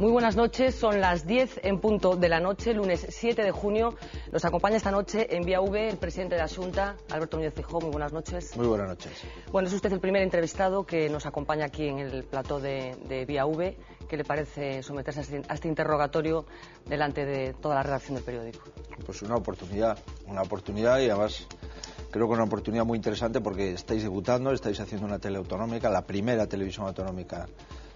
Muy buenas noches, son las 10 en punto de la noche, lunes 7 de junio. Nos acompaña esta noche en Vía V el presidente de la Xunta, Alberto Núñez Feijóo. Muy buenas noches. Muy buenas noches. Bueno, es usted el primer entrevistado que nos acompaña aquí en el plató de Vía V. ¿Qué le parece someterse a este interrogatorio delante de toda la redacción del periódico? Pues una oportunidad y además creo que una oportunidad muy interesante porque estáis debutando, estáis haciendo una tele autonómica, la primera televisión autonómica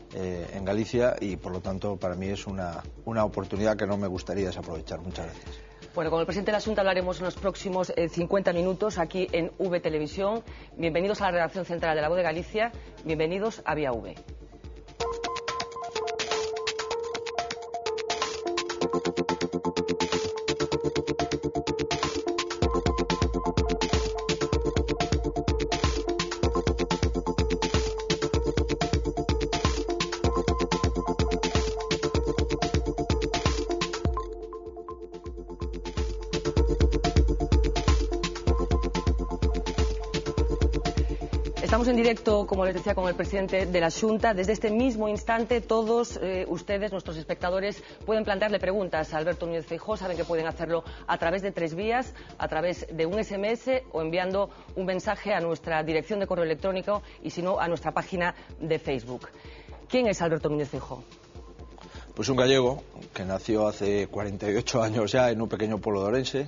en Galicia, y por lo tanto para mí es una oportunidad que no me gustaría desaprovechar. Muchas gracias. Bueno, con el presidente de la Xunta hablaremos en los próximos 50 minutos aquí en V Televisión. Bienvenidos a la redacción central de La Voz de Galicia, bienvenidos a Vía V. Estamos en directo, como les decía, con el presidente de la Xunta. Desde este mismo instante, todos ustedes, nuestros espectadores, pueden plantearle preguntas a Alberto Núñez Feijóo. Saben que pueden hacerlo a través de 3 vías, a través de un SMS o enviando un mensaje a nuestra dirección de correo electrónico y, si no, a nuestra página de Facebook. ¿Quién es Alberto Núñez Feijóo? Pues un gallego que nació hace 48 años ya en un pequeño pueblo de Orense,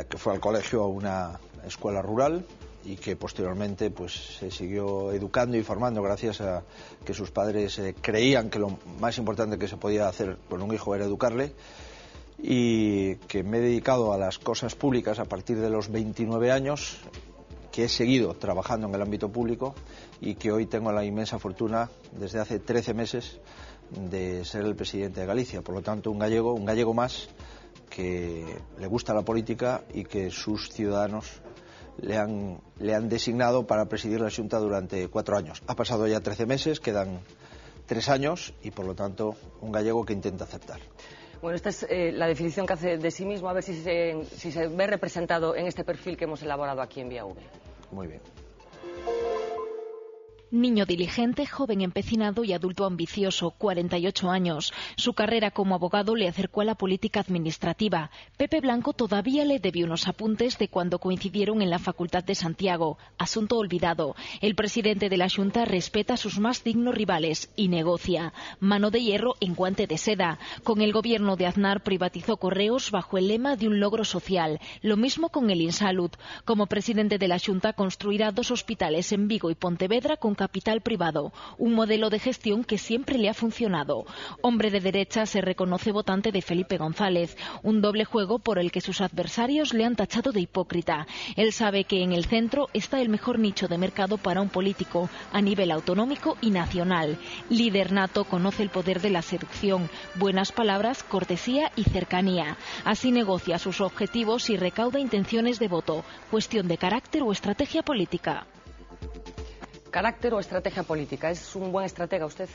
que fue al colegio a una escuela rural y que posteriormente pues se siguió educando y formando gracias a que sus padres creían que lo más importante que se podía hacer con un hijo era educarle, y que me he dedicado a las cosas públicas a partir de los 29 años, que he seguido trabajando en el ámbito público y que hoy tengo la inmensa fortuna desde hace 13 meses de ser el presidente de Galicia. Por lo tanto, un gallego más que le gusta la política y que sus ciudadanos le han designado para presidir la Xunta durante 4 años. Ha pasado ya 13 meses, quedan 3 años y por lo tanto un gallego que intenta aceptar. Bueno, esta es la definición que hace de sí mismo, a ver si se ve representado en este perfil que hemos elaborado aquí en Vía V. Muy bien. Niño diligente, joven empecinado y adulto ambicioso, 48 años. Su carrera como abogado le acercó a la política administrativa. Pepe Blanco todavía le debió unos apuntes de cuando coincidieron en la Facultad de Santiago. Asunto olvidado. El presidente de la Xunta respeta a sus más dignos rivales y negocia. Mano de hierro en guante de seda. Con el gobierno de Aznar privatizó Correos bajo el lema de un logro social. Lo mismo con el Insalud. Como presidente de la Xunta construirá 2 hospitales en Vigo y Pontevedra con capital privado, un modelo de gestión que siempre le ha funcionado. Hombre de derecha, se reconoce votante de Felipe González, un doble juego por el que sus adversarios le han tachado de hipócrita. Él sabe que en el centro está el mejor nicho de mercado para un político, a nivel autonómico y nacional. Líder nato, conoce el poder de la seducción, buenas palabras, cortesía y cercanía. Así negocia sus objetivos y recauda intenciones de voto. Cuestión de carácter o estrategia política. ¿Carácter o estrategia política? ¿Es un buen estratega usted?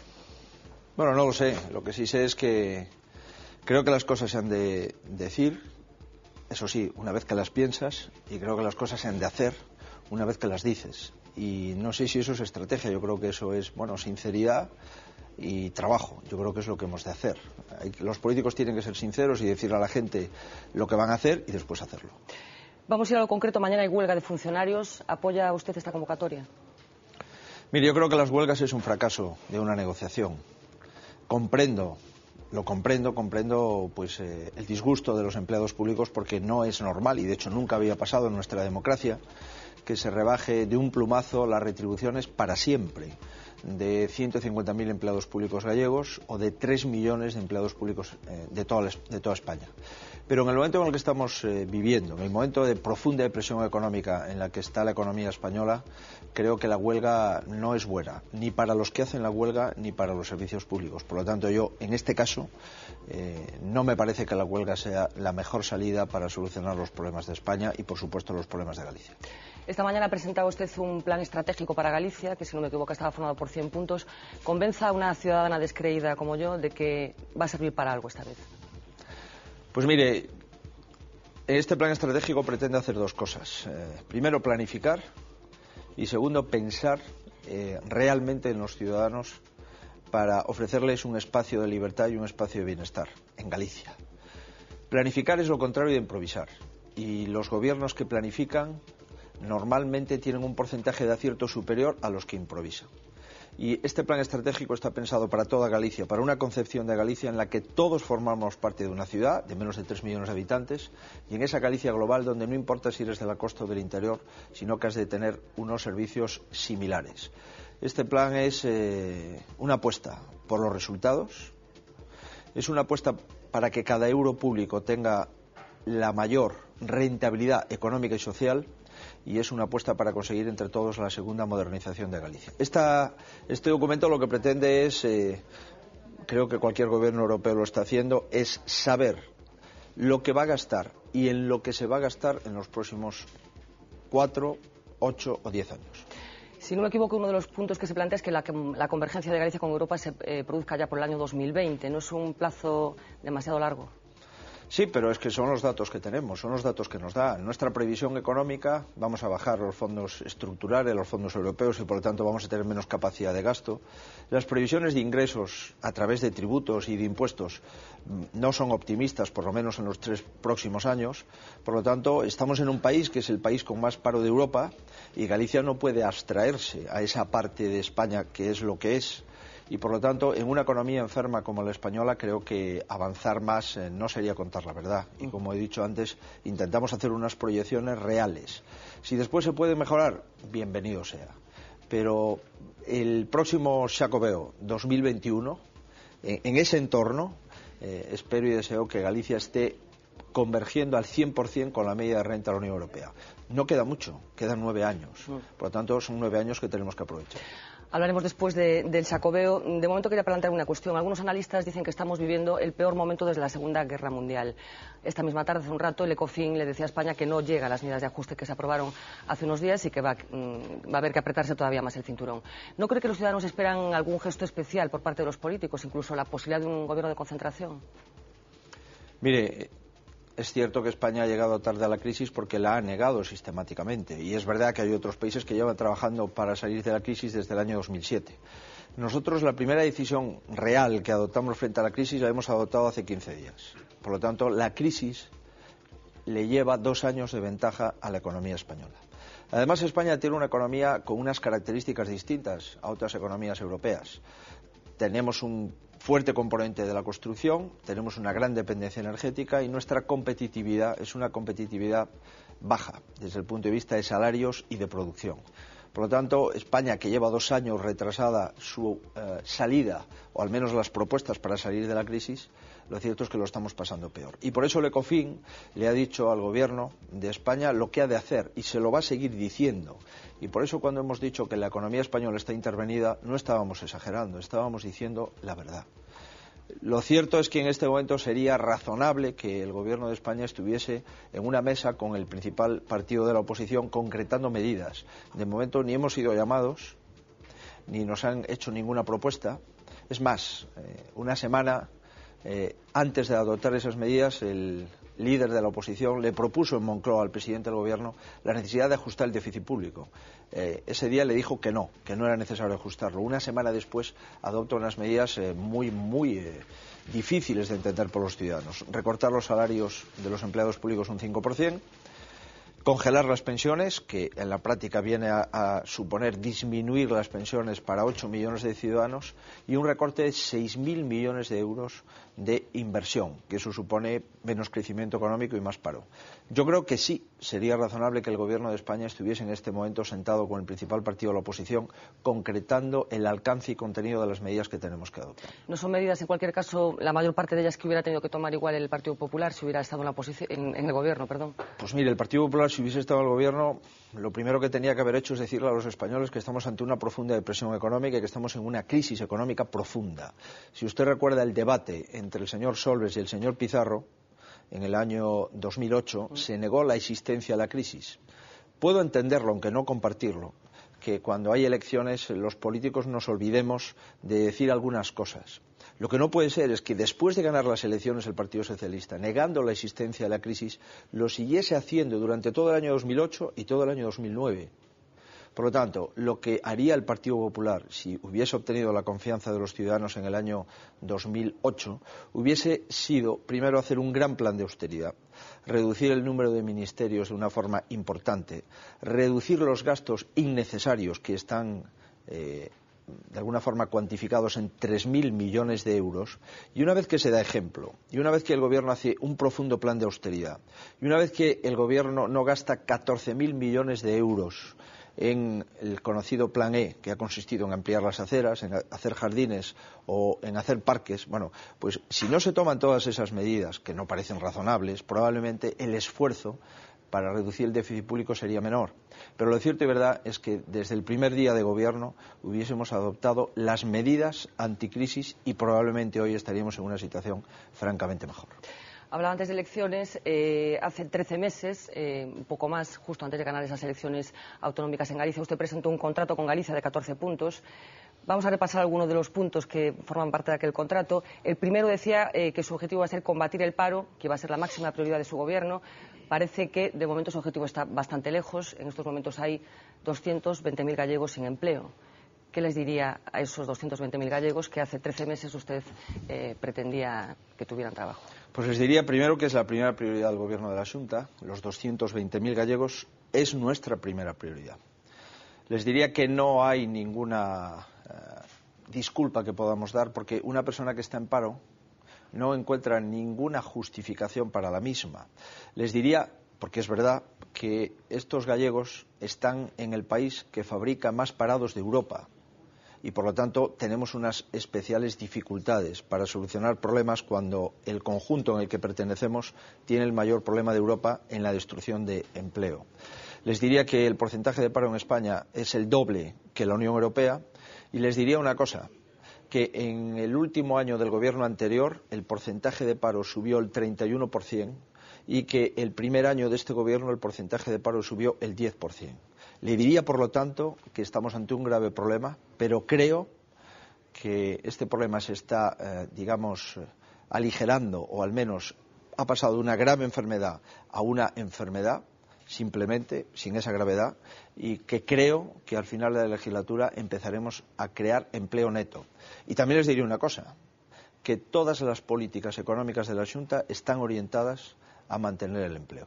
Bueno, no lo sé. Lo que sí sé es que creo que las cosas se han de decir, eso sí, una vez que las piensas, y creo que las cosas se han de hacer una vez que las dices. Y no sé si eso es estrategia, yo creo que eso es, bueno, sinceridad y trabajo. Yo creo que es lo que hemos de hacer. Los políticos tienen que ser sinceros y decirle a la gente lo que van a hacer y después hacerlo. Vamos a ir a lo concreto. Mañana hay huelga de funcionarios. ¿Apoya usted esta convocatoria? Mire, yo creo que las huelgas es un fracaso de una negociación. Comprendo pues el disgusto de los empleados públicos, porque no es normal, y de hecho nunca había pasado en nuestra democracia, que se rebaje de un plumazo las retribuciones para siempre de 150.000 empleados públicos gallegos o de 3 millones de empleados públicos de toda España. Pero en el momento en el que estamos viviendo, en el momento de profunda depresión económica en la que está la economía española, creo que la huelga no es buena, ni para los que hacen la huelga ni para los servicios públicos. Por lo tanto, yo, en este caso, no me parece que la huelga sea la mejor salida para solucionar los problemas de España y, por supuesto, los problemas de Galicia. Esta mañana ha presentado usted un plan estratégico para Galicia, que, si no me equivoco, estaba formado por 100 puntos. Convenza a una ciudadana descreída como yo de que va a servir para algo esta vez. Pues mire, este plan estratégico pretende hacer 2 cosas. Primero, planificar, y segundo, pensar realmente en los ciudadanos para ofrecerles un espacio de libertad y un espacio de bienestar en Galicia. Planificar es lo contrario de improvisar, y los gobiernos que planifican normalmente tienen un porcentaje de acierto superior a los que improvisan. Y este plan estratégico está pensado para toda Galicia, para una concepción de Galicia en la que todos formamos parte de una ciudad de menos de 3 millones de habitantes, y en esa Galicia global donde no importa si eres de la costa o del interior, sino que has de tener unos servicios similares. Este plan es una apuesta por los resultados, es una apuesta para que cada euro público tenga la mayor rentabilidad económica y social, y es una apuesta para conseguir entre todos la segunda modernización de Galicia. Este documento lo que pretende es, creo que cualquier gobierno europeo lo está haciendo, es saber lo que va a gastar y en lo que se va a gastar en los próximos 4, 8 o 10 años. Si no me equivoco, uno de los puntos que se plantea es que la convergencia de Galicia con Europa se produzca ya por el año 2020. ¿No es un plazo demasiado largo? Sí, pero es que son los datos que tenemos, son los datos que nos dan. Nuestra previsión económica, vamos a bajar los fondos estructurales, los fondos europeos, y por lo tanto vamos a tener menos capacidad de gasto. Las previsiones de ingresos a través de tributos y de impuestos no son optimistas, por lo menos en los 3 próximos años. Por lo tanto, estamos en un país que es el país con más paro de Europa, y Galicia no puede abstraerse a esa parte de España que es lo que es. Y por lo tanto, en una economía enferma como la española, creo que avanzar más no sería contar la verdad. Y como he dicho antes, intentamos hacer unas proyecciones reales. Si después se puede mejorar, bienvenido sea. Pero el próximo Xacobeo 2021, en ese entorno, espero y deseo que Galicia esté convergiendo al 100% con la media de renta de la Unión Europea. No queda mucho, quedan 9 años. Por lo tanto, son 9 años que tenemos que aprovechar. Hablaremos después del Xacobeo. De momento quería plantear una cuestión. Algunos analistas dicen que estamos viviendo el peor momento desde la Segunda Guerra Mundial. Esta misma tarde, hace un rato, el Ecofin le decía a España que no llega a las medidas de ajuste que se aprobaron hace unos días y que va a haber que apretarse todavía más el cinturón. ¿No cree que los ciudadanos esperan algún gesto especial por parte de los políticos, incluso la posibilidad de un gobierno de concentración? Mire, es cierto que España ha llegado tarde a la crisis porque la ha negado sistemáticamente, y es verdad que hay otros países que llevan trabajando para salir de la crisis desde el año 2007. Nosotros la primera decisión real que adoptamos frente a la crisis la hemos adoptado hace 15 días. Por lo tanto, la crisis le lleva 2 años de ventaja a la economía española. Además, España tiene una economía con unas características distintas a otras economías europeas. Tenemos un fuerte componente de la construcción, tenemos una gran dependencia energética, y nuestra competitividad es una competitividad baja desde el punto de vista de salarios y de producción. Por lo tanto, España, que lleva 2 años retrasada su salida, o al menos las propuestas para salir de la crisis, lo cierto es que lo estamos pasando peor. Y por eso el Ecofin le ha dicho al Gobierno de España lo que ha de hacer, y se lo va a seguir diciendo. Y por eso, cuando hemos dicho que la economía española está intervenida, no estábamos exagerando, estábamos diciendo la verdad. Lo cierto es que en este momento sería razonable que el Gobierno de España estuviese en una mesa con el principal partido de la oposición concretando medidas. De momento ni hemos sido llamados, ni nos han hecho ninguna propuesta. Es más, una semana antes de adoptar esas medidas, el líder de la oposición le propuso en Moncloa al presidente del Gobierno la necesidad de ajustar el déficit público. Ese día le dijo que no era necesario ajustarlo. Una semana después adopta unas medidas muy difíciles de entender por los ciudadanos. Recortar los salarios de los empleados públicos un 5%, congelar las pensiones, que en la práctica viene a suponer disminuir las pensiones para 8 millones de ciudadanos, y un recorte de 6.000 millones de euros de inversión, que eso supone menos crecimiento económico y más paro. Yo creo que sí sería razonable que el Gobierno de España estuviese en este momento sentado con el principal partido de la oposición, concretando el alcance y contenido de las medidas que tenemos que adoptar. No son medidas, en cualquier caso, la mayor parte de ellas que hubiera tenido que tomar igual el Partido Popular si hubiera estado en la oposición, en el Gobierno, perdón. Pues mire, el Partido Popular, si hubiese estado en el Gobierno, lo primero que tenía que haber hecho es decirle a los españoles que estamos ante una profunda depresión económica y que estamos en una crisis económica profunda. Si usted recuerda el debate entre el señor Solbes y el señor Pizarro, en el año 2008, se negó la existencia de la crisis. Puedo entenderlo, aunque no compartirlo, que cuando hay elecciones los políticos nos olvidemos de decir algunas cosas. Lo que no puede ser es que después de ganar las elecciones el Partido Socialista, negando la existencia de la crisis, lo siguiese haciendo durante todo el año 2008 y todo el año 2009. Por lo tanto, lo que haría el Partido Popular si hubiese obtenido la confianza de los ciudadanos en el año 2008 hubiese sido, primero, hacer un gran plan de austeridad, reducir el número de ministerios de una forma importante, reducir los gastos innecesarios que están de alguna forma cuantificados en 3.000 millones de euros, y una vez que se da ejemplo, y una vez que el Gobierno hace un profundo plan de austeridad, y una vez que el Gobierno no gasta 14.000 millones de euros en el conocido Plan E, que ha consistido en ampliar las aceras, en hacer jardines o en hacer parques, bueno, pues si no se toman todas esas medidas, que no parecen razonables, probablemente el esfuerzo para reducir el déficit público sería menor. Pero lo cierto y verdad es que desde el primer día de gobierno hubiésemos adoptado las medidas anticrisis y probablemente hoy estaríamos en una situación francamente mejor. Hablaba antes de elecciones, hace 13 meses, un poco más, justo antes de ganar esas elecciones autonómicas en Galicia, usted presentó un contrato con Galicia de 14 puntos. Vamos a repasar algunos de los puntos que forman parte de aquel contrato. El primero decía que su objetivo va a ser combatir el paro, que va a ser la máxima prioridad de su gobierno. Parece que de momento su objetivo está bastante lejos. En estos momentos hay 220.000 gallegos sin empleo. ¿Qué les diría a esos 220.000 gallegos que hace 13 meses usted pretendía que tuvieran trabajo? Pues les diría primero que es la primera prioridad del Gobierno de la Xunta. Los 220.000 gallegos es nuestra primera prioridad. Les diría que no hay ninguna disculpa que podamos dar porque una persona que está en paro no encuentra ninguna justificación para la misma. Les diría, porque es verdad, que estos gallegos están en el país que fabrica más parados de Europa y por lo tanto tenemos unas especiales dificultades para solucionar problemas cuando el conjunto en el que pertenecemos tiene el mayor problema de Europa en la destrucción de empleo. Les diría que el porcentaje de paro en España es el doble que la Unión Europea y les diría una cosa, que en el último año del gobierno anterior el porcentaje de paro subió el 31% y que el primer año de este gobierno el porcentaje de paro subió el 10%. Le diría, por lo tanto, que estamos ante un grave problema, pero creo que este problema se está, aligerando, o al menos ha pasado de una grave enfermedad a una enfermedad, simplemente, sin esa gravedad, y que creo que al final de la legislatura empezaremos a crear empleo neto. Y también les diría una cosa, que todas las políticas económicas de la Xunta están orientadas a mantener el empleo.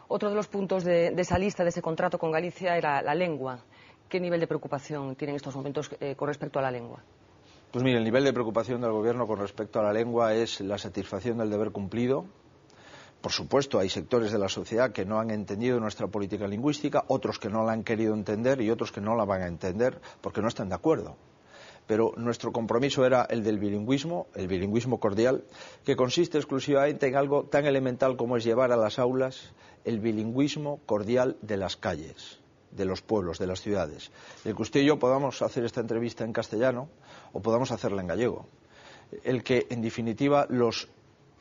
Otro de los puntos de esa lista, de ese contrato con Galicia, era la lengua. ¿Qué nivel de preocupación tiene en estos momentos con respecto a la lengua? Pues mire, el nivel de preocupación del Gobierno con respecto a la lengua es la satisfacción del deber cumplido. Por supuesto, hay sectores de la sociedad que no han entendido nuestra política lingüística, otros que no la han querido entender y otros que no la van a entender porque no están de acuerdo. Pero nuestro compromiso era el del bilingüismo, el bilingüismo cordial, que consiste exclusivamente en algo tan elemental como es llevar a las aulas el bilingüismo cordial de las calles, de los pueblos, de las ciudades. El que usted y yo podamos hacer esta entrevista en castellano o podamos hacerla en gallego. El que, en definitiva, los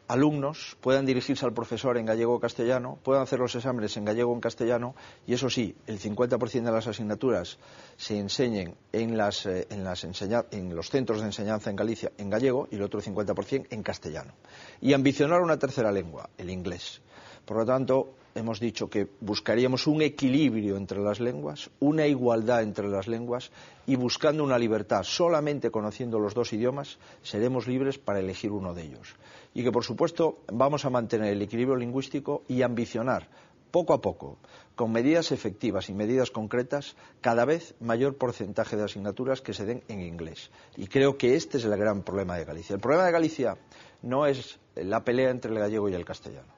alumnos puedan dirigirse al profesor en gallego o castellano, puedan hacer los exámenes en gallego o en castellano y eso sí, el 50% de las asignaturas se enseñen en los centros de enseñanza en Galicia en gallego y el otro 50% en castellano. Y ambicionar una tercera lengua, el inglés. Por lo tanto, hemos dicho que buscaríamos un equilibrio entre las lenguas, una igualdad entre las lenguas y buscando una libertad. Solamente conociendo los dos idiomas seremos libres para elegir uno de ellos. Y que, por supuesto, vamos a mantener el equilibrio lingüístico y ambicionar, poco a poco, con medidas efectivas y medidas concretas, cada vez mayor porcentaje de asignaturas que se den en inglés. Y creo que este es el gran problema de Galicia. El problema de Galicia no es la pelea entre el gallego y el castellano.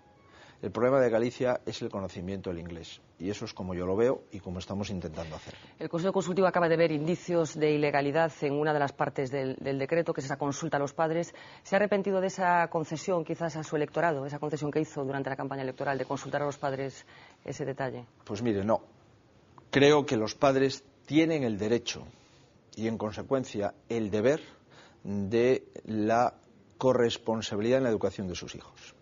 El problema de Galicia es el conocimiento del inglés. Y eso es como yo lo veo y como estamos intentando hacer. El Consejo Consultivo acaba de ver indicios de ilegalidad en una de las partes del decreto, que es esa consulta a los padres. ¿Se ha arrepentido de esa concesión quizás a su electorado, esa concesión que hizo durante la campaña electoral de consultar a los padres ese detalle? Pues mire, no. Creo que los padres tienen el derecho y en consecuencia el deber de la corresponsabilidad en la educación de sus hijos.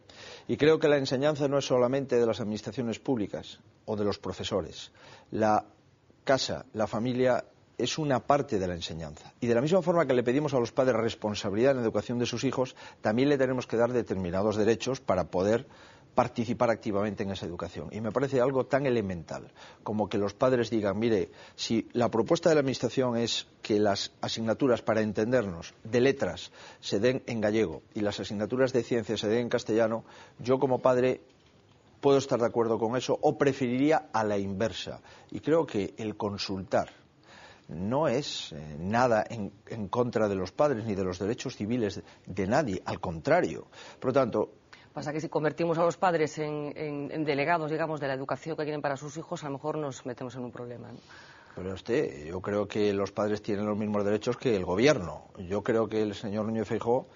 Y creo que la enseñanza no es solamente de las administraciones públicas o de los profesores. La casa, la familia, es una parte de la enseñanza. Y de la misma forma que le pedimos a los padres responsabilidad en la educación de sus hijos, también le tenemos que dar determinados derechos para poder participar activamente en esa educación. Y me parece algo tan elemental como que los padres digan, mire, si la propuesta de la Administración es que las asignaturas, para entendernos, de letras se den en gallego y las asignaturas de ciencias se den en castellano, yo como padre puedo estar de acuerdo con eso o preferiría a la inversa. Y creo que el consultar no es nada en contra de los padres ni de los derechos civiles de nadie, al contrario. Por lo tanto, pasa que si convertimos a los padres en delegados, digamos, de la educación que quieren para sus hijos, a lo mejor nos metemos en un problema, ¿no? Pero yo creo que los padres tienen los mismos derechos que el gobierno. Yo creo que el señor Núñez Feijóo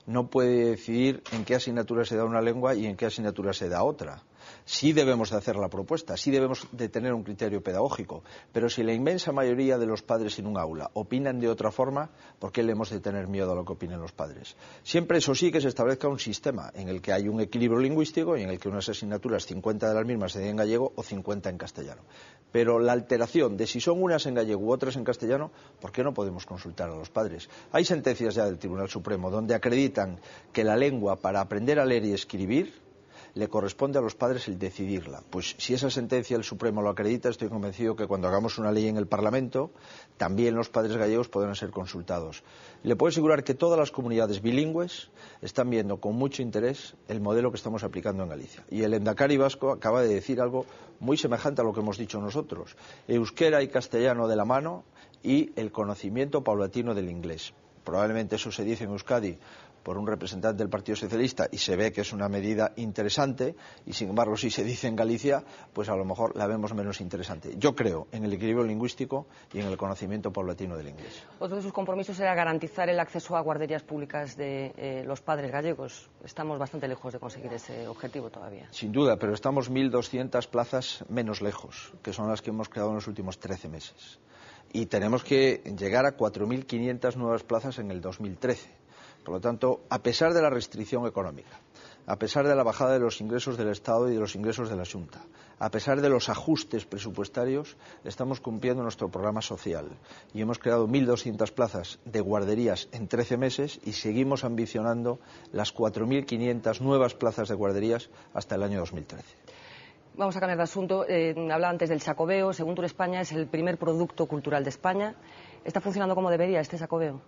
no puede decidir en qué asignatura se da una lengua y en qué asignatura se da otra. Sí debemos de hacer la propuesta, sí debemos de tener un criterio pedagógico, pero si la inmensa mayoría de los padres en un aula opinan de otra forma, ¿por qué le hemos de tener miedo a lo que opinen los padres? Siempre, eso sí, que se establezca un sistema en el que hay un equilibrio lingüístico y en el que unas asignaturas, 50 de las mismas se den en gallego o 50 en castellano. Pero la alteración de si son unas en gallego u otras en castellano, ¿por qué no podemos consultar a los padres? Hay sentencias ya del Tribunal Supremo donde acreditan que la lengua, para aprender a leer y escribir, le corresponde a los padres el decidirla. Pues si esa sentencia el Supremo lo acredita, estoy convencido que cuando hagamos una ley en el Parlamento, también los padres gallegos podrán ser consultados. Le puedo asegurar que todas las comunidades bilingües están viendo con mucho interés el modelo que estamos aplicando en Galicia. Y el Endacari vasco acaba de decir algo muy semejante a lo que hemos dicho nosotros. Euskera y castellano de la mano y el conocimiento paulatino del inglés. Probablemente eso se dice en Euskadi por un representante del Partido Socialista y se ve que es una medida interesante y sin embargo si se dice en Galicia pues a lo mejor la vemos menos interesante. Yo creo en el equilibrio lingüístico y en el conocimiento paulatino del inglés. Otro de sus compromisos era garantizar el acceso a guarderías públicas de los padres gallegos. Estamos bastante lejos de conseguir ese objetivo todavía. Sin duda, pero estamos 1.200 plazas menos lejos, que son las que hemos creado en los últimos 13 meses. Y tenemos que llegar a 4.500 nuevas plazas en el 2013. Por lo tanto, a pesar de la restricción económica, a pesar de la bajada de los ingresos del Estado y de los ingresos de la Xunta, a pesar de los ajustes presupuestarios, estamos cumpliendo nuestro programa social y hemos creado 1.200 plazas de guarderías en 13 meses y seguimos ambicionando las 4.500 nuevas plazas de guarderías hasta el año 2013. Vamos a cambiar de asunto. Hablaba antes del Xacobeo. Según Tour España, es el primer producto cultural de España. ¿Está funcionando como debería este Xacobeo?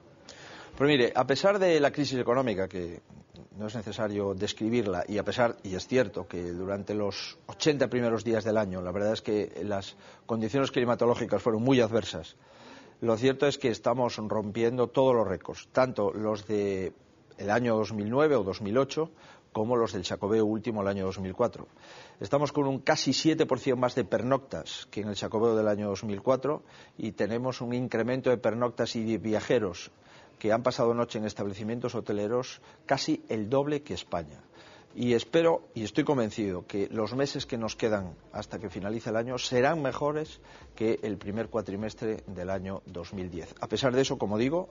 Pues mire, a pesar de la crisis económica, que no es necesario describirla, y es cierto que durante los 80 primeros días del año, la verdad es que las condiciones climatológicas fueron muy adversas, lo cierto es que estamos rompiendo todos los récords, tanto los del año 2009 o 2008, como los del Xacobeo último, el año 2004. Estamos con un casi 7% más de pernoctas que en el Xacobeo del año 2004 y tenemos un incremento de pernoctas y de viajeros que han pasado noche en establecimientos hoteleros casi el doble que España. Y espero, y estoy convencido, que los meses que nos quedan hasta que finalice el año serán mejores que el primer cuatrimestre del año 2010. A pesar de eso, como digo,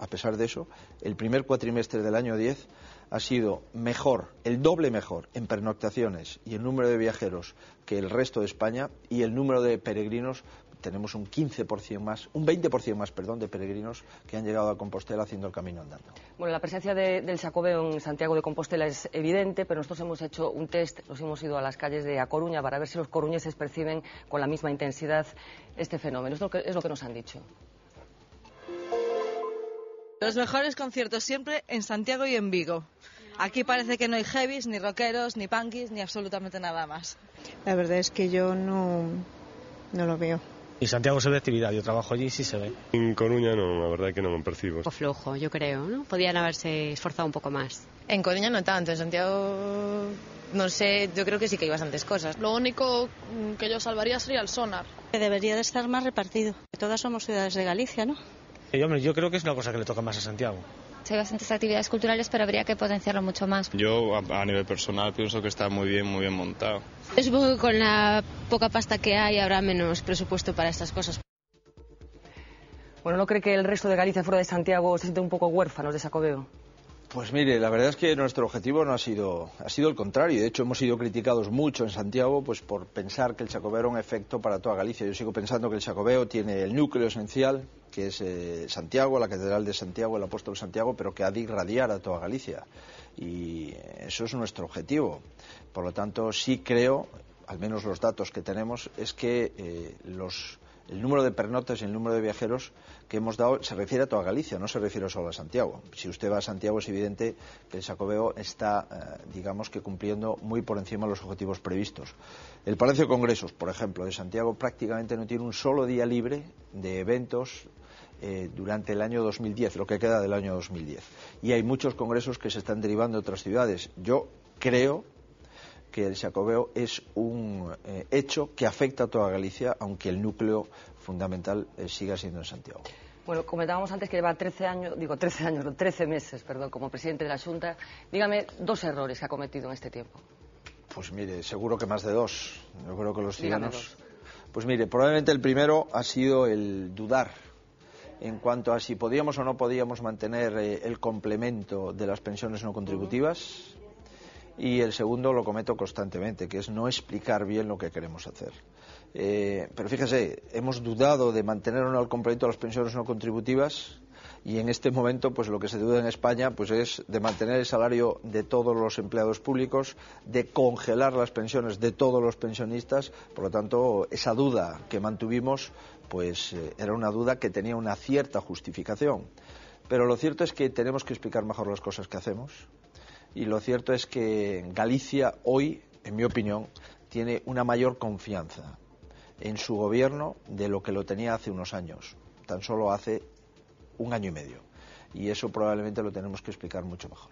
el primer cuatrimestre del año 10 ha sido mejor, el doble mejor en pernoctaciones y el número de viajeros que el resto de España, y el número de peregrinos. Tenemos un 15% más, un 20% más, de peregrinos que han llegado a Compostela haciendo el camino andando. Bueno, la presencia del Xacobeo en Santiago de Compostela es evidente, pero nosotros hemos hecho un test, nos hemos ido a las calles de A Coruña para ver si los coruñeses perciben con la misma intensidad este fenómeno. Es lo que nos han dicho. Los mejores conciertos siempre en Santiago y en Vigo. Aquí parece que no hay heavies, ni rockeros, ni punkis, ni absolutamente nada más. La verdad es que yo no lo veo. En Santiago se ve actividad, yo trabajo allí y sí se ve. En Coruña no, la verdad es que no me percibo. Un poco flojo, yo creo, ¿no? Podían haberse esforzado un poco más. En Coruña no tanto, en Santiago, no sé, yo creo que sí que hay bastantes cosas. Lo único que yo salvaría sería el sonar. Que debería de estar más repartido. Todas somos ciudades de Galicia, ¿no? Yo creo que es una cosa que le toca más a Santiago. Hay bastantes actividades culturales, pero habría que potenciarlo mucho más. Yo, a nivel personal, pienso que está muy bien montado. Yo supongo que con la poca pasta que hay habrá menos presupuesto para estas cosas. Bueno, ¿no cree que el resto de Galicia fuera de Santiago se sienten un poco huérfanos de Xacobeo? Pues mire, la verdad es que nuestro objetivo no ha sido el contrario. De hecho, hemos sido criticados mucho en Santiago pues por pensar que el Xacobeo era un efecto para toda Galicia. Yo sigo pensando que el Xacobeo tiene el núcleo esencial, que es Santiago, la Catedral de Santiago, el Apóstol Santiago, pero que ha de irradiar a toda Galicia. Y eso es nuestro objetivo. Por lo tanto, sí creo, al menos los datos que tenemos, es que el número de pernoctes y el número de viajeros que hemos dado se refiere a toda Galicia, no se refiere solo a Santiago. Si usted va a Santiago es evidente que el Xacobeo está, digamos que cumpliendo muy por encima de los objetivos previstos. El Palacio de Congresos, por ejemplo, de Santiago prácticamente no tiene un solo día libre de eventos durante el año 2010, lo que queda del año 2010. Y hay muchos congresos que se están derivando de otras ciudades. Yo creo que el Xacobeo es un hecho que afecta a toda Galicia, aunque el núcleo fundamental siga siendo en Santiago. Bueno, comentábamos antes que lleva 13 meses, como presidente de la Xunta. Dígame 2 errores que ha cometido en este tiempo. Pues mire, seguro que más de 2. Yo creo que los ciudadanos... Dígame 2. Pues mire, probablemente el primero ha sido el dudar en cuanto a si podíamos o no podíamos mantener el complemento de las pensiones no contributivas. Y el segundo lo cometo constantemente, que es no explicar bien lo que queremos hacer. Pero fíjese, hemos dudado de mantener o no el complemento de las pensiones no contributivas y en este momento pues lo que se duda en España pues es de mantener el salario de todos los empleados públicos, de congelar las pensiones de todos los pensionistas. Por lo tanto, esa duda que mantuvimos pues era una duda que tenía una cierta justificación. Pero lo cierto es que tenemos que explicar mejor las cosas que hacemos. Y lo cierto es que Galicia hoy, en mi opinión, tiene una mayor confianza en su gobierno de lo que lo tenía hace unos años, tan solo hace 1 año y medio. Y eso probablemente lo tenemos que explicar mucho mejor.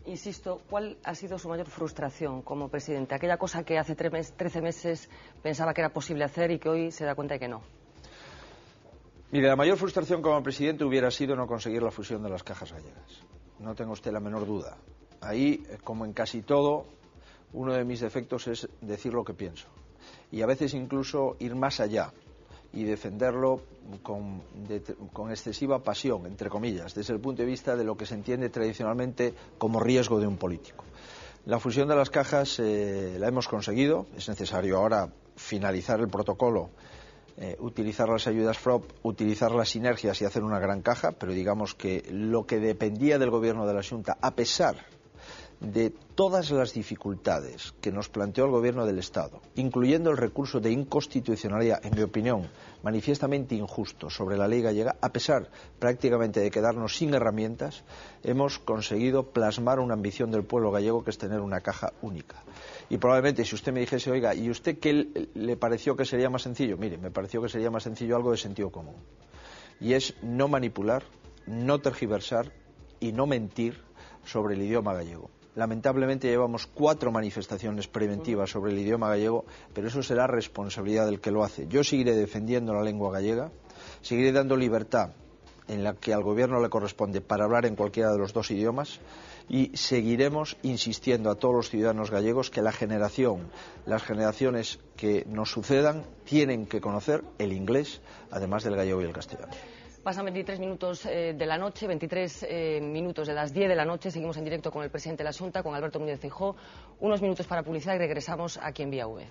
Insisto, ¿cuál ha sido su mayor frustración como presidente? Aquella cosa que hace 13 meses pensaba que era posible hacer y que hoy se da cuenta de que no. Mire, la mayor frustración como presidente hubiera sido no conseguir la fusión de las cajas gallegas. No tenga usted la menor duda. Ahí, como en casi todo, uno de mis defectos es decir lo que pienso. Y a veces incluso ir más allá y defenderlo con excesiva pasión, entre comillas, desde el punto de vista de lo que se entiende tradicionalmente como riesgo de un político. La fusión de las cajas la hemos conseguido. Es necesario ahora finalizar el protocolo, utilizar las ayudas FROP, utilizar las sinergias y hacer una gran caja, pero digamos que lo que dependía del gobierno de la Xunta, a pesar de todas las dificultades que nos planteó el gobierno del Estado, incluyendo el recurso de inconstitucionalidad, en mi opinión, manifiestamente injusto sobre la ley gallega, a pesar prácticamente de quedarnos sin herramientas, hemos conseguido plasmar una ambición del pueblo gallego, que es tener una caja única. Y probablemente si usted me dijese, oiga, ¿y usted qué le pareció que sería más sencillo? Mire, me pareció que sería más sencillo algo de sentido común. Y es no manipular, no tergiversar y no mentir sobre el idioma gallego. Lamentablemente llevamos 4 manifestaciones preventivas sobre el idioma gallego, pero eso será responsabilidad del que lo hace. Yo seguiré defendiendo la lengua gallega, seguiré dando libertad en la que al gobierno le corresponde para hablar en cualquiera de los 2 idiomas, y seguiremos insistiendo a todos los ciudadanos gallegos que las generaciones que nos sucedan tienen que conocer el inglés, además del gallego y el castellano. Pasan 23 minutos de la noche, 23 minutos de las 10 de la noche. Seguimos en directo con el presidente de la Xunta, con Alberto Núñez Feijóo. Unos minutos para publicidad y regresamos aquí en Vía V.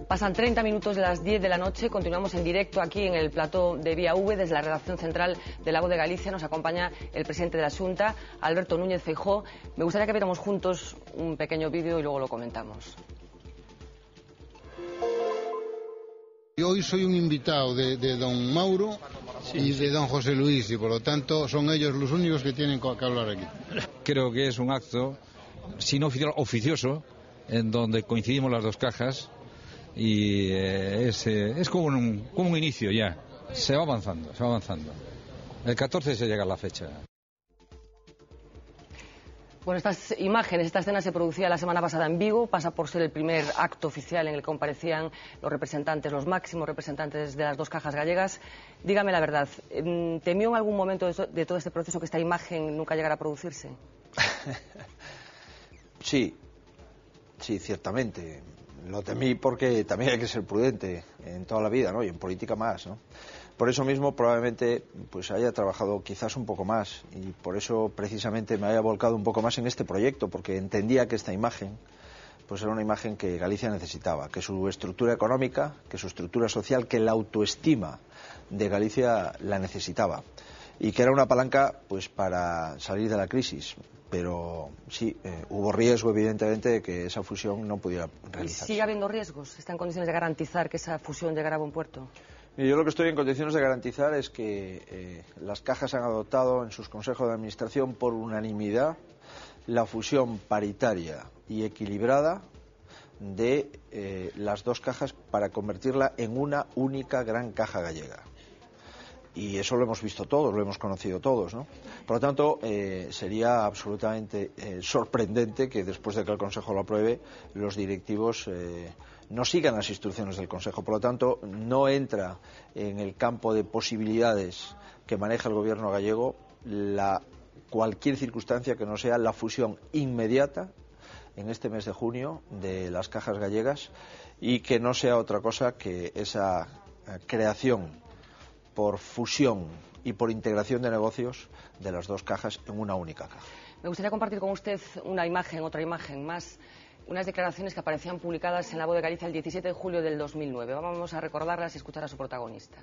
Pasan 30 minutos de las 10 de la noche, continuamos en directo aquí en el plató de Vía V, desde la redacción central de La Voz de Galicia. Nos acompaña el presidente de la Xunta, Alberto Núñez Feijóo. Me gustaría que viéramos juntos un pequeño vídeo y luego lo comentamos. Yo hoy soy un invitado de don Mauro y de don José Luis, y por lo tanto son ellos los únicos que tienen que hablar aquí. Creo que es un acto, si no oficioso, en donde coincidimos las dos cajas, y es como un inicio ya. Se va avanzando. El 14 se llega a la fecha. Bueno, estas imágenes, esta escena se producía la semana pasada en Vigo, pasa por ser el primer acto oficial en el que comparecían los máximos representantes de las dos cajas gallegas. Dígame la verdad, ¿temió en algún momento de todo este proceso que esta imagen nunca llegara a producirse? Sí, ciertamente. Lo temí porque también hay que ser prudente en toda la vida, ¿no? Y en política más, ¿no? Por eso mismo probablemente pues haya trabajado quizás un poco más, y por eso precisamente me haya volcado un poco más en este proyecto, porque entendía que esta imagen pues era una imagen que Galicia necesitaba, que su estructura económica, que su estructura social, que la autoestima de Galicia la necesitaba, y que era una palanca pues para salir de la crisis. Pero sí, hubo riesgo evidentemente de que esa fusión no pudiera realizarse. ¿Sigue habiendo riesgos? ¿Está en condiciones de garantizar que esa fusión llegará a buen puerto? Yo lo que estoy en condiciones de garantizar es que las cajas han adoptado en sus consejos de administración por unanimidad la fusión paritaria y equilibrada de las dos cajas para convertirla en una única gran caja gallega. Y eso lo hemos visto todos, lo hemos conocido todos, ¿no? Por lo tanto, sería absolutamente sorprendente que después de que el Consejo lo apruebe, los directivos no sigan las instrucciones del Consejo. Por lo tanto, no entra en el campo de posibilidades que maneja el Gobierno gallego cualquier circunstancia que no sea la fusión inmediata en este mes de junio de las cajas gallegas, y que no sea otra cosa que esa creación por fusión y por integración de negocios de las dos cajas en una única caja. Me gustaría compartir con usted otra imagen más, unas declaraciones que aparecían publicadas en La Voz de Galicia el 17 de julio del 2009. Vamos a recordarlas y escuchar a su protagonista.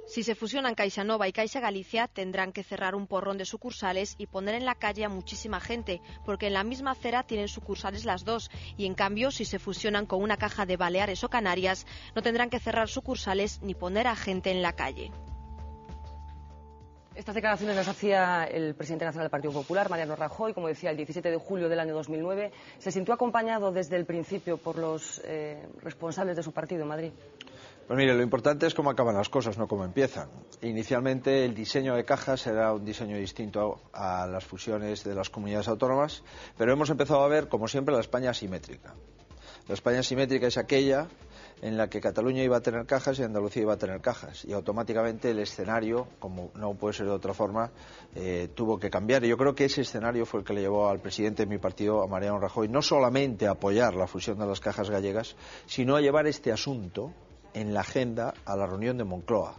Si se fusionan Caixa Nova y Caixa Galicia, tendrán que cerrar un porrón de sucursales y poner en la calle a muchísima gente, porque en la misma acera tienen sucursales las dos, y en cambio, si se fusionan con una caja de Baleares o Canarias, no tendrán que cerrar sucursales ni poner a gente en la calle. Estas declaraciones las hacía el presidente nacional del Partido Popular, Mariano Rajoy, como decía, el 17 de julio del año 2009. ¿Se sintió acompañado desde el principio por los responsables de su partido en Madrid? Pues mire, lo importante es cómo acaban las cosas, no cómo empiezan. Inicialmente el diseño de cajas era un diseño distinto a las fusiones de las comunidades autónomas, pero hemos empezado a ver, como siempre, la España asimétrica. La España asimétrica es aquella en la que Cataluña iba a tener cajas y Andalucía iba a tener cajas, y automáticamente el escenario, como no puede ser de otra forma, tuvo que cambiar. Y yo creo que ese escenario fue el que le llevó al presidente de mi partido, a Mariano Rajoy, no solamente a apoyar la fusión de las cajas gallegas, sino a llevar este asunto en la agenda a la reunión de Moncloa.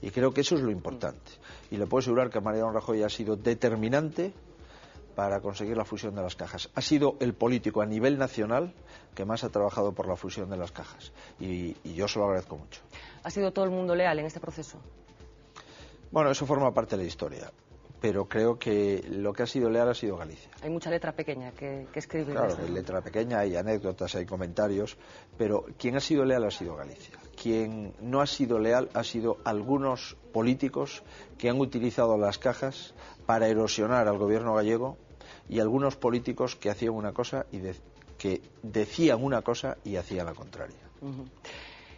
Y creo que eso es lo importante. Y le puedo asegurar que Mariano Rajoy ha sido determinante para conseguir la fusión de las cajas. Ha sido el político a nivel nacional que más ha trabajado por la fusión de las cajas. Y yo se lo agradezco mucho. ¿Ha sido todo el mundo leal en este proceso? Bueno, eso forma parte de la historia. Pero creo que lo que ha sido leal ha sido Galicia. Hay mucha letra pequeña que escribe. Claro, hay letra pequeña, hay anécdotas, hay comentarios, pero quien ha sido leal ha sido Galicia. Quien no ha sido leal ha sido algunos políticos que han utilizado las cajas para erosionar al gobierno gallego, y algunos políticos que hacían una cosa y que decían una cosa y hacían la contraria.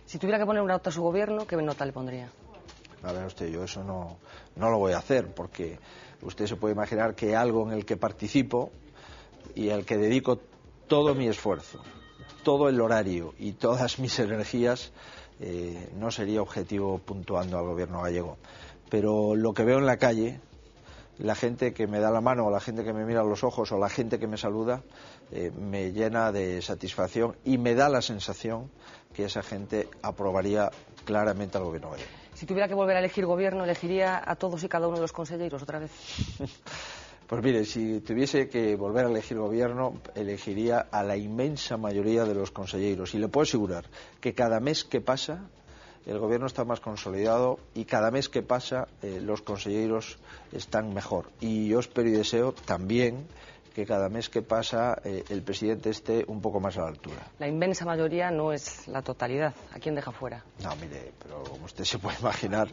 Si tuviera que poner una nota a su gobierno, ¿qué nota le pondría? A ver, usted, yo eso no lo voy a hacer, porque usted se puede imaginar que algo en el que participo y al que dedico todo mi esfuerzo, todo el horario y todas mis energías, no sería objetivo puntuando al gobierno gallego. Pero lo que veo en la calle, la gente que me da la mano, o la gente que me mira a los ojos, o la gente que me saluda, me llena de satisfacción y me da la sensación que esa gente aprobaría claramente al gobierno gallego. Si tuviera que volver a elegir gobierno, ¿elegiría a todos y cada uno de los consejeros otra vez? Pues mire, si tuviese que volver a elegir gobierno, elegiría a la inmensa mayoría de los consejeros. Y le puedo asegurar que cada mes que pasa, el gobierno está más consolidado, y cada mes que pasa, los consejeros están mejor. Y yo espero y deseo también que cada mes que pasa el presidente esté un poco más a la altura. La inmensa mayoría no es la totalidad. ¿A quién deja fuera? No, mire, pero como usted se puede imaginar,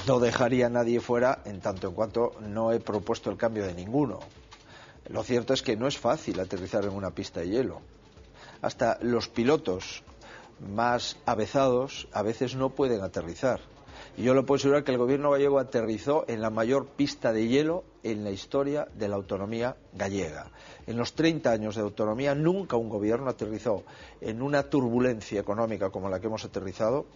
no dejaría a nadie fuera en tanto en cuanto no he propuesto el cambio de ninguno. Lo cierto es que no es fácil aterrizar en una pista de hielo. Hasta los pilotos más avezados a veces no pueden aterrizar. Y yo le puedo asegurar que el gobierno gallego aterrizó en la mayor pista de hielo en la historia de la autonomía gallega. En los 30 años de autonomía nunca un gobierno aterrizó en una turbulencia económica como la que hemos aterrizado,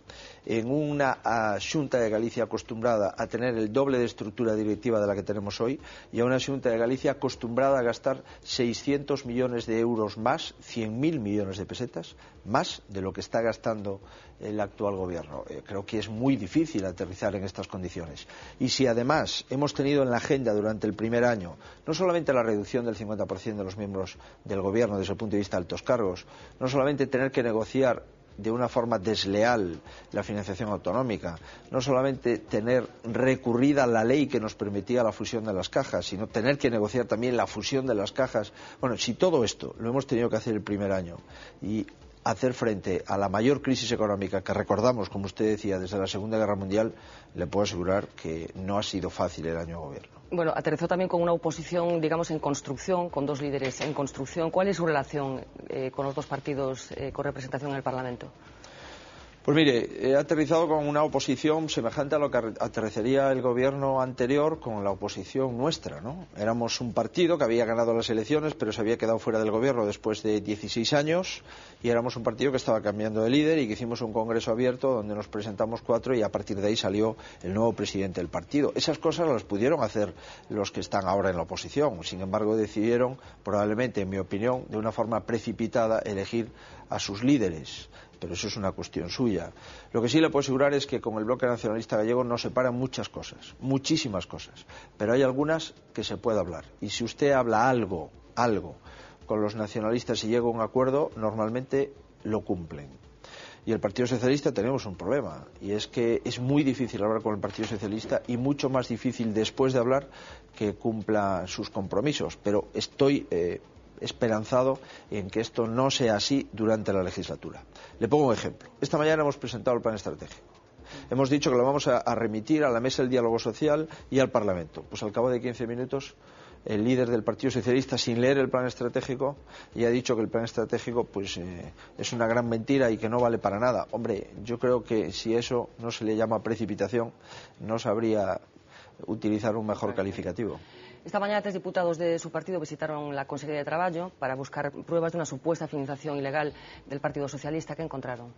en una Xunta de Galicia acostumbrada a tener el doble de estructura directiva de la que tenemos hoy y a una Xunta de Galicia acostumbrada a gastar 600 millones de euros más, 100.000 millones de pesetas, más de lo que está gastando el actual gobierno. Creo que es muy difícil aterrizar en estas condiciones. Y si además hemos tenido en la agenda durante el primer año no solamente la reducción del 50% de los miembros del gobierno desde el punto de vista de altos cargos, no solamente tener que negociar de una forma desleal la financiación autonómica, no solamente tener recurrida la ley que nos permitía la fusión de las cajas, sino tener que negociar también la fusión de las cajas. Bueno, si todo esto lo hemos tenido que hacer el primer año y hacer frente a la mayor crisis económica que recordamos, como usted decía, desde la Segunda Guerra Mundial, le puedo asegurar que no ha sido fácil el año de gobierno. Bueno, aterrizó también con una oposición, digamos, en construcción, con dos líderes en construcción. ¿Cuál es su relación con los dos partidos con representación en el Parlamento? Pues mire, he aterrizado con una oposición semejante a lo que aterrizaría el gobierno anterior con la oposición nuestra, ¿no? Éramos un partido que había ganado las elecciones, pero se había quedado fuera del gobierno después de 16 años, y éramos un partido que estaba cambiando de líder y que hicimos un congreso abierto donde nos presentamos 4 y a partir de ahí salió el nuevo presidente del partido. Esas cosas las pudieron hacer los que están ahora en la oposición. Sin embargo, decidieron, probablemente, en mi opinión, de una forma precipitada, elegir a sus líderes. Pero eso es una cuestión suya. Lo que sí le puedo asegurar es que con el Bloque Nacionalista Gallego nos separan muchas cosas, muchísimas cosas, pero hay algunas que se puede hablar. Y si usted habla algo con los nacionalistas y llega a un acuerdo, normalmente lo cumplen. Y el Partido Socialista tenemos un problema, y es que es muy difícil hablar con el Partido Socialista y mucho más difícil después de hablar que cumpla sus compromisos. Pero estoy esperanzado en que esto no sea así durante la legislatura. Le pongo un ejemplo. Esta mañana hemos presentado el plan estratégico. Hemos dicho que lo vamos a remitir a la Mesa del Diálogo Social y al Parlamento. Pues al cabo de 15 minutos, el líder del Partido Socialista, sin leer el plan estratégico, ya ha dicho que el plan estratégico pues es una gran mentira y que no vale para nada. Hombre, yo creo que si eso no se le llama precipitación, no sabría utilizar un mejor calificativo. Esta mañana 3 diputados de su partido visitaron la Consejería de Traballo para buscar pruebas de una supuesta financiación ilegal del Partido Socialista. ¿Qué encontraron?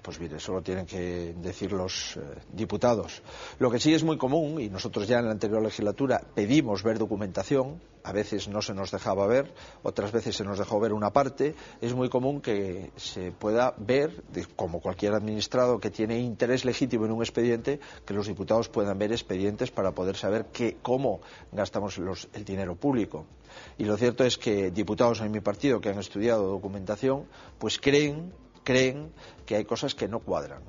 Pues mire, eso lo tienen que decir los diputados. Lo que sí es muy común, y nosotros ya en la anterior legislatura pedimos ver documentación, a veces no se nos dejaba ver, otras veces se nos dejó ver una parte, es muy común que se pueda ver, como cualquier administrado que tiene interés legítimo en un expediente, que los diputados puedan ver expedientes para poder saber cómo gastamos el dinero público. Y lo cierto es que diputados en mi partido que han estudiado documentación, pues creen que hay cosas que no cuadran.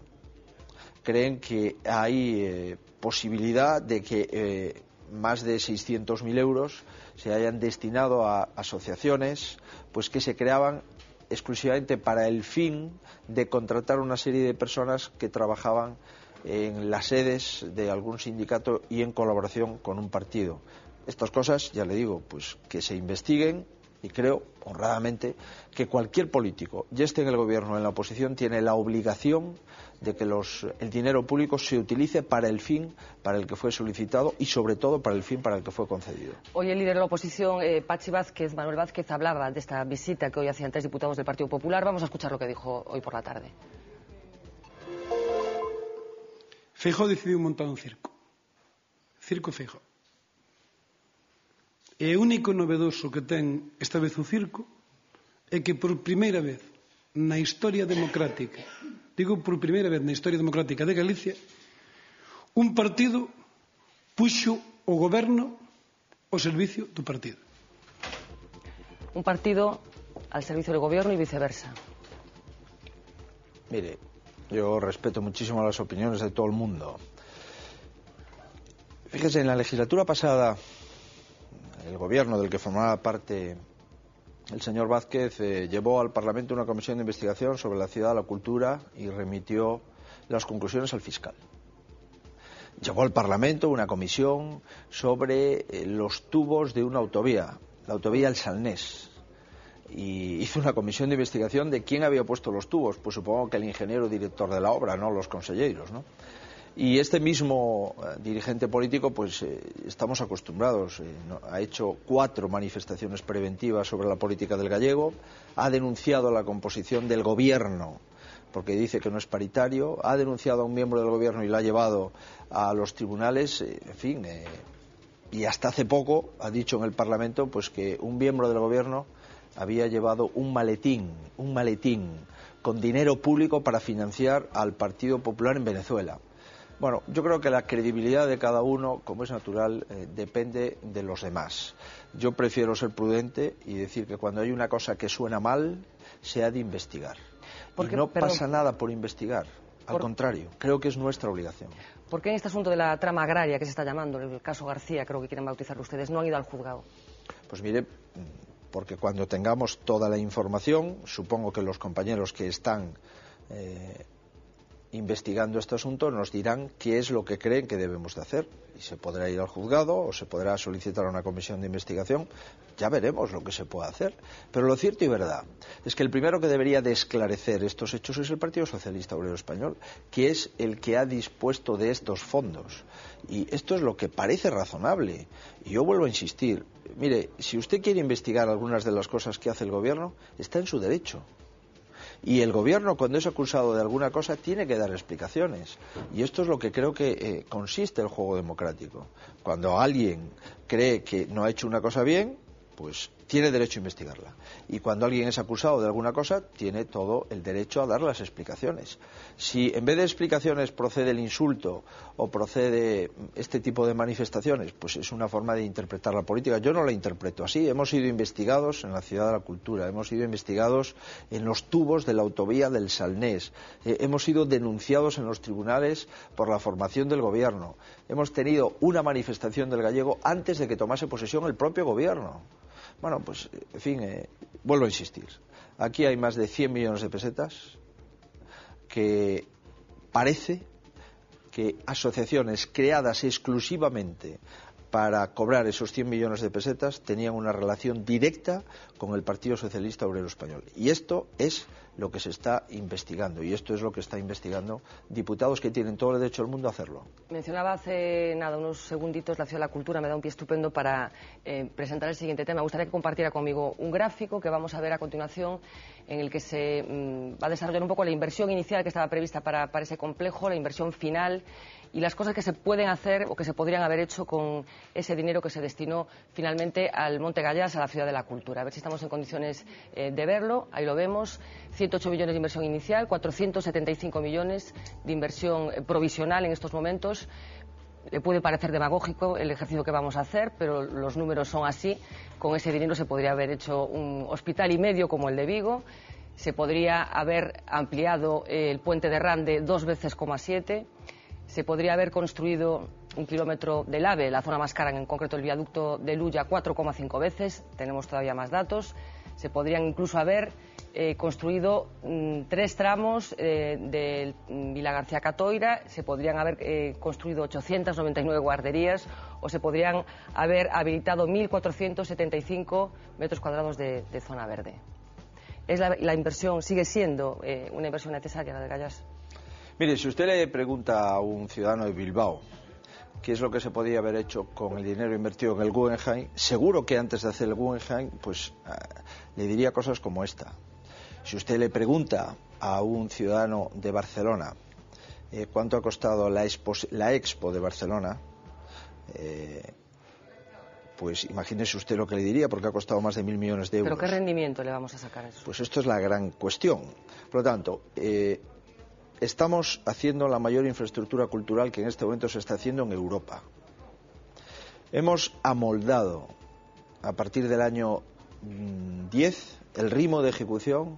Creen que hay posibilidad de que más de 600.000 euros se hayan destinado a asociaciones pues que se creaban exclusivamente para el fin de contratar una serie de personas que trabajaban en las sedes de algún sindicato y en colaboración con un partido. Estas cosas, ya le digo, pues que se investiguen. Y creo, honradamente, que cualquier político, ya esté en el gobierno o en la oposición, tiene la obligación de que el dinero público se utilice para el fin para el que fue solicitado y, sobre todo, para el fin para el que fue concedido. Hoy el líder de la oposición, Manuel Vázquez, hablaba de esta visita que hoy hacían 3 diputados del Partido Popular. Vamos a escuchar lo que dijo hoy por la tarde. Feijóo decidiu montar un circo. Circo Feijóo. E o único novedoso que ten esta vez o circo é que por primeira vez na historia democrática, digo por primeira vez na historia democrática de Galicia, un partido puxo o goberno ao servicio do partido. Un partido al servicio del gobierno y viceversa. Mire, yo respeto muchísimo las opiniones de todo el mundo. Fíjese, en la legislatura pasada el gobierno del que formaba parte el señor Vázquez llevó al Parlamento una comisión de investigación sobre la ciudad, la cultura, y remitió las conclusiones al fiscal. Llevó al Parlamento una comisión sobre los tubos de una autovía, la autovía El Salnés, y hizo una comisión de investigación de quién había puesto los tubos. Pues supongo que el ingeniero director de la obra, no los conselleiros, ¿no? Y este mismo dirigente político, pues estamos acostumbrados, ha hecho 4 manifestaciones preventivas sobre la política del gallego, ha denunciado la composición del gobierno porque dice que no es paritario, ha denunciado a un miembro del gobierno y la ha llevado a los tribunales, en fin, y hasta hace poco ha dicho en el Parlamento pues que un miembro del gobierno había llevado un maletín con dinero público para financiar al Partido Popular en Venezuela. Bueno, yo creo que la credibilidad de cada uno, como es natural, depende de los demás. Yo prefiero ser prudente y decir que cuando hay una cosa que suena mal, se ha de investigar. Porque no pasa nada por investigar, al contrario, creo que es nuestra obligación. ¿Por qué en este asunto de la trama agraria, que se está llamando, el caso García, creo que quieren bautizarlo ustedes, no han ido al juzgado? Pues mire, porque cuando tengamos toda la información, supongo que los compañeros que están investigando este asunto nos dirán qué es lo que creen que debemos de hacer, y se podrá ir al juzgado o se podrá solicitar una comisión de investigación. Ya veremos lo que se puede hacer, pero lo cierto y verdad es que el primero que debería de esclarecer estos hechos es el Partido Socialista Obrero Español, que es el que ha dispuesto de estos fondos, y esto es lo que parece razonable. Y yo vuelvo a insistir, mire, si usted quiere investigar algunas de las cosas que hace el gobierno, está en su derecho. Y el gobierno, cuando es acusado de alguna cosa, tiene que dar explicaciones. Y esto es lo que creo que consiste el juego democrático. Cuando alguien cree que no ha hecho una cosa bien, pues tiene derecho a investigarla. Y cuando alguien es acusado de alguna cosa, tiene todo el derecho a dar las explicaciones. Si en vez de explicaciones procede el insulto o procede este tipo de manifestaciones, pues es una forma de interpretar la política. Yo no la interpreto así. Hemos sido investigados en la Ciudad de la Cultura, hemos sido investigados en los tubos de la autovía del Salnés, hemos sido denunciados en los tribunales por la formación del gobierno, hemos tenido una manifestación del gallego antes de que tomase posesión el propio gobierno. Bueno, pues, en fin, vuelvo a insistir. Aquí hay más de 100 millones de pesetas que parece que asociaciones creadas exclusivamente para cobrar esos 100 millones de pesetas tenían una relación directa con el Partido Socialista Obrero Español. Y esto es lo que se está investigando, y esto es lo que está investigando diputados que tienen todo el derecho del mundo a hacerlo. Mencionaba hace nada, unos segunditos, la Ciudad de la Cultura. Me da un pie estupendo para presentar el siguiente tema. Me gustaría que compartiera conmigo un gráfico que vamos a ver a continuación, en el que se va a desarrollar un poco la inversión inicial que estaba prevista para ese complejo, la inversión final y las cosas que se pueden hacer o que se podrían haber hecho con ese dinero que se destinó finalmente al Monte Gallás, a la Ciudad de la Cultura. A ver si estamos en condiciones de verlo. Ahí lo vemos. 108 millones de inversión inicial, 475 millones de inversión provisional en estos momentos. Le puede parecer demagógico el ejercicio que vamos a hacer, pero los números son así. Con ese dinero se podría haber hecho un hospital y medio como el de Vigo. Se podría haber ampliado el puente de Rande 2 veces, 7. Se podría haber construido un kilómetro del AVE, la zona más cara, en concreto el viaducto de Luya, 4,5 veces. Tenemos todavía más datos. Se podrían incluso haber construido 3 tramos de Vilagarcía-Catoira. Se podrían haber construido 899 guarderías, o se podrían haber habilitado 1.475 metros cuadrados de zona verde. La inversión sigue siendo una inversión necesaria, la de Gallás. Mire, si usted le pregunta a un ciudadano de Bilbao qué es lo que se podía haber hecho con el dinero invertido en el Guggenheim, seguro que antes de hacer el Guggenheim, pues le diría cosas como esta. Si usted le pregunta a un ciudadano de Barcelona cuánto ha costado la Expo de Barcelona, pues imagínese usted lo que le diría, porque ha costado más de 1.000 millones de euros. ¿Pero qué rendimiento le vamos a sacar a eso? Pues esto es la gran cuestión. Por lo tanto, estamos haciendo la mayor infraestructura cultural que en este momento se está haciendo en Europa. Hemos amoldado, a partir del año 10, el ritmo de ejecución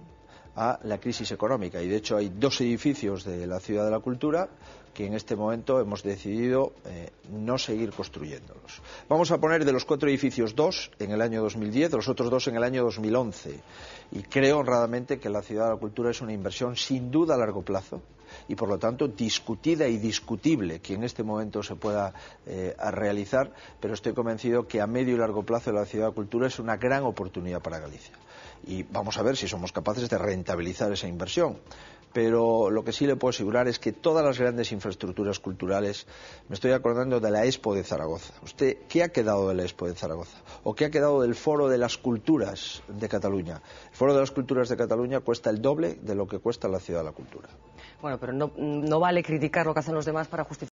a la crisis económica. Y de hecho hay 2 edificios de la Ciudad de la Cultura que en este momento hemos decidido no seguir construyéndolos. Vamos a poner de los 4 edificios 2 en el año 2010, los otros 2 en el año 2011. Y creo honradamente que la Ciudad de la Cultura es una inversión sin duda a largo plazo y por lo tanto discutida y discutible que en este momento se pueda realizar, pero estoy convencido que a medio y largo plazo la Ciudad de la Cultura es una gran oportunidad para Galicia. Y vamos a ver si somos capaces de rentabilizar esa inversión. Pero lo que sí le puedo asegurar es que todas las grandes infraestructuras culturales, me estoy acordando de la Expo de Zaragoza. ¿Usted qué ha quedado de la Expo de Zaragoza? ¿O qué ha quedado del Foro de las Culturas de Cataluña? El Foro de las Culturas de Cataluña cuesta el doble de lo que cuesta la Ciudad de la Cultura. Bueno, pero no vale criticar lo que hacen los demás para justificar